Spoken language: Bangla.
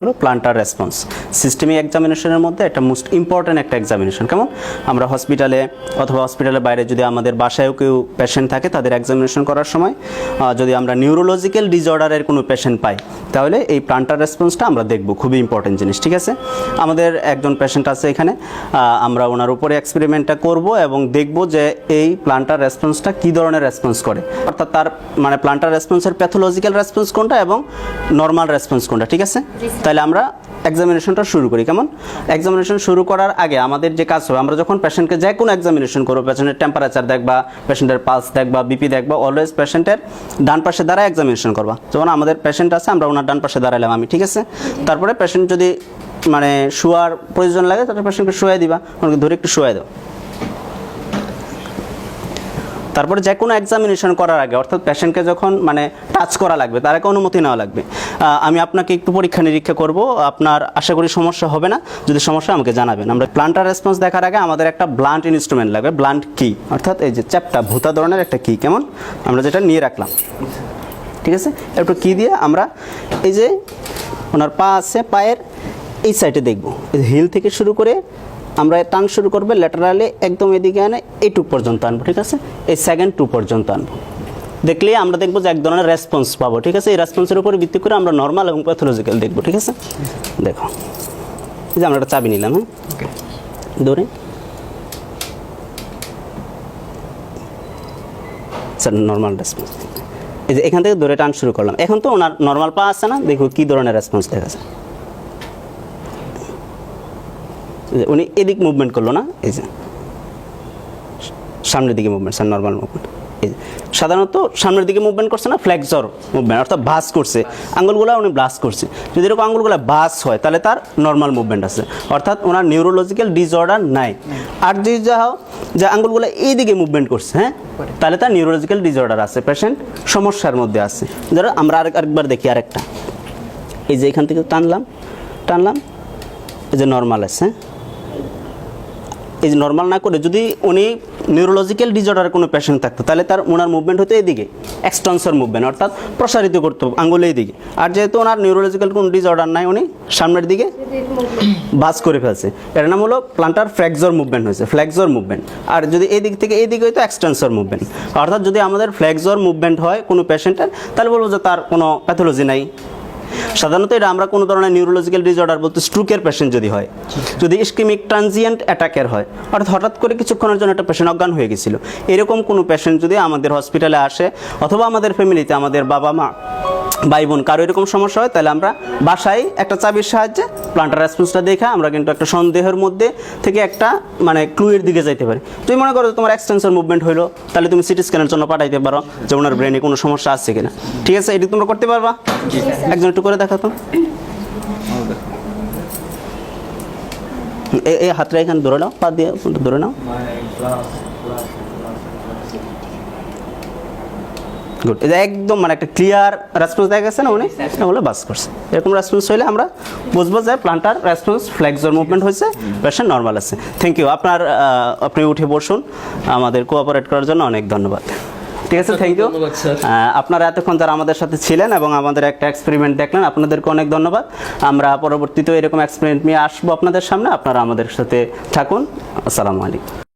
প্লান্টার রেসপন্স সিস্টেমিক এক্সামিনেশনের মধ্যে একটা মোস্ট ইম্পর্ট্যান্ট একটা এক্সামিনেশন। কেমন আমরা হসপিটালে অথবা হসপিটালের বাইরে যদি আমাদের বাসায়ও কেউ পেশেন্ট থাকে তাদের এক্সামিনেশন করার সময় যদি আমরা নিউরোলজিক্যাল ডিসঅর্ডারের কোনো পেশেন্ট পাই তাহলে এই প্লান্টার রেসপন্সটা আমরা দেখব, খুবই ইম্পর্টেন্ট জিনিস। ঠিক আছে, আমাদের একজন পেশেন্ট আছে এখানে, আমরা ওনার উপরে এক্সপেরিমেন্টটা করব এবং দেখব যে এই প্লান্টার রেসপন্সটা কী ধরনের রেসপন্স করে, অর্থাৎ তার মানে প্লান্টার রেসপন্সের প্যাথোলজিক্যাল রেসপন্স কোনটা এবং নর্মাল রেসপন্স কোনটা। ঠিক আছে, তাহলে আমরা এক্সামিনেশনটা শুরু করি। কেমন এক্সামিনেশন শুরু করার আগে আমাদের যে কাজ হবে, আমরা যখন পেশেন্টকে যে কোনো এক্সামিনেশন করবো, পেশেন্টের টেম্পারেচার দেখবা, পেশেন্টের পালস দেখবা, বিপি দেখবা, অলওয়েজ পেশেন্টের ডান পাশে দাঁড়ায় এক্সামিনেশন করবা। যেমন আমাদের পেশেন্ট আছে, আমরা ওনার ডান পাশে দাঁড়ালাম আমি। ঠিক আছে, তারপরে পেশেন্ট যদি মানে শোয়ার প্রয়োজন লাগে তাহলে পেশেন্টকে শোয়াই দিবা, ওনাকে ধরে একটু শোয়াই দাও। তারপরে যে কোনো এক্সামিনেশন করার আগে অর্থাৎ পেশেন্টকে যখন মানে টাচ করা লাগবে তার আগে অনুমতি নেওয়া লাগবে। আমি আপনাকে একটু পরীক্ষা নিরীক্ষা করব, আপনার আশা করি সমস্যা হবে না, যদি সমস্যা আমাকে জানাবেন। আমরা প্লান্টার রেসপন্স দেখার আগে আমাদের একটা ব্লান্ট ইনস্ট্রুমেন্ট লাগবে, ব্লান্ট কি, অর্থাৎ এই যে চ্যাপটা ভূতা ধরনের একটা কি, কেমন আমরা যেটা নিয়ে রাখলাম। ঠিক আছে, একটু কি দিয়ে আমরা এই যে ওনার পা আছে, পায়ের এই সাইডে দেখব, হিল থেকে শুরু করে আমরা টান শুরু করবে ল্যাটারালি একদম এদিকে আনে এইটুক পর্যন্ত আনবো। ঠিক আছে, এই সেকেন্ড টু পর্যন্ত আনবো, দেখলেই আমরা দেখবো যে এক ধরনের রেসপন্স পাবো। ঠিক আছে, এই রেসপন্সের উপরে ভিত্তি করে আমরা নর্মাল এবং প্যাথোলজিক্যাল দেখবো। ঠিক আছে, দেখো এই যে আমরা একটা চাবি নিলাম, হ্যাঁ ধরে স্যার নর্মাল রেসপন্স, এই যে এখান থেকে ধরে টান শুরু করলাম। এখন তো ওনার নর্মাল পা আছে না, দেখো কী ধরনের রেসপন্স দেখা যায়। উনি এদিক মুভমেন্ট করলো না, এই যে সামনের দিকে মুভমেন্ট, স্যার নর্মাল মুভমেন্ট। এই সাধারণত সামনের দিকে মুভমেন্ট করছে না, ফ্লেক্সর মুভমেন্ট, অর্থাৎ ভাস করছে আঙুলগুলো, উনি ব্লাস করছে। যদি এরকম আঙুলগুলো ভাস হয় তাহলে তার নর্মাল মুভমেন্ট আছে, অর্থাৎ ওনার নিউরোলজিক্যাল ডিসঅর্ডার নাই। আর যদি যাও যে আঙুলগুলো এই দিকে মুভমেন্ট করছে, হ্যাঁ তাহলে তার নিউরোলজিক্যাল ডিসঅর্ডার আছে, পেশেন্ট সমস্যার মধ্যে আছে। ধরো আমরা আরেকবার দেখি, আরেকটা এই যে এখান থেকে টানলাম, এই যে নর্মাল আছে, হ্যাঁ এই যে নর্মাল না করে যদি উনি নিউরোলজিক্যাল ডিসঅর্ডারের কোনো পেশেন্ট থাকতো তাহলে তার ওনার মুভমেন্ট হতো এদিকে, এক্সটেনসর মুভমেন্ট, অর্থাৎ প্রসারিত করতো আঙ্গুল এই দিকে। আর যেহেতু ওনার নিউরোলজিক্যাল কোনো ডিসঅর্ডার নাই, উনি সামনের দিকে ভাঁজ করে ফেলছে, এর নাম হলো প্লান্টার ফ্লেক্সর মুভমেন্ট হয়েছে, ফ্লেক্সর মুভমেন্ট। আর যদি এই দিক থেকে এই দিকে হয়তো এক্সটেনসর মুভমেন্ট, অর্থাৎ যদি আমাদের ফ্লেক্সর মুভমেন্ট হয় কোনো পেশেন্টের তাহলে বলবো যে তার কোনো প্যাথোলজি নাই। সাধারণত এটা আমরা কোনো ধরনের নিউরোলজিক্যাল ডিসঅর্ডার বলতে স্ট্রোকের পেশেন্ট যদি হয়, যদি ইসকেমিক ট্রানজিয়েন্ট অ্যাটাকের হয়, অর্থাৎ হঠাৎ করে কিছুক্ষণের জন্য একটা পেশেন্ট অজ্ঞান হয়ে গেছিলো, এরকম কোনো পেশেন্ট যদি আমাদের হসপিটালে আসে অথবা আমাদের ফ্যামিলিতে আমাদের বাবা মা ভাই বোন কারো এরকম সমস্যা হয় তাহলে আমরা বাসায় একটা চাবির সাহায্যে প্লান্টার রেসপন্সটা দেখে আমরা কিন্তু একটা সন্দেহের মধ্যে থেকে একটা মানে ক্লুয়ের দিকে যাইতে পারি। তুমি মনে করো তোমার এক্সটেনসর মুভমেন্ট হলো, তাহলে তুমি সিটি স্ক্যানের জন্য পাঠাইতে পারো যে ওনার ব্রেনে কোনো সমস্যা আছে কিনা। ঠিক আছে, এটি তোমরা করতে পারবা? একজন একটু করে দেখাতো, এই হাতটা এখানে ধরে নাও, পা দিয়ে ধরে নাও, গুড। এটা একদম মানে একটা ক্লিয়ার রেসপন্স দেখা গেছে না, উনি বলে বাস করছে। এরকম রেসপন্স হইলে আমরা বুঝবো যে প্লান্টার রেসপন্স ফ্লেক্সর মুভমেন্ট হয়েছে, পেশেন্ট নর্মাল আছে। Thank you. আপনি উঠে বসুন, আমাদের কোঅপারেট করার জন্য অনেক ধন্যবাদ। ঠিক আছে, থ্যাংক ইউ। আপনারা এতক্ষণ যারা আমাদের সাথে ছিলেন এবং আমাদের একটা এক্সপেরিমেন্ট দেখলেন, আপনাদেরকে অনেক ধন্যবাদ। আমরা পরবর্তীতে এরকম এক্সপেরিমেন্ট নিয়ে আসবো আপনাদের সামনে, আপনারা আমাদের সাথে থাকুন। আসসালামু আলাইকুম।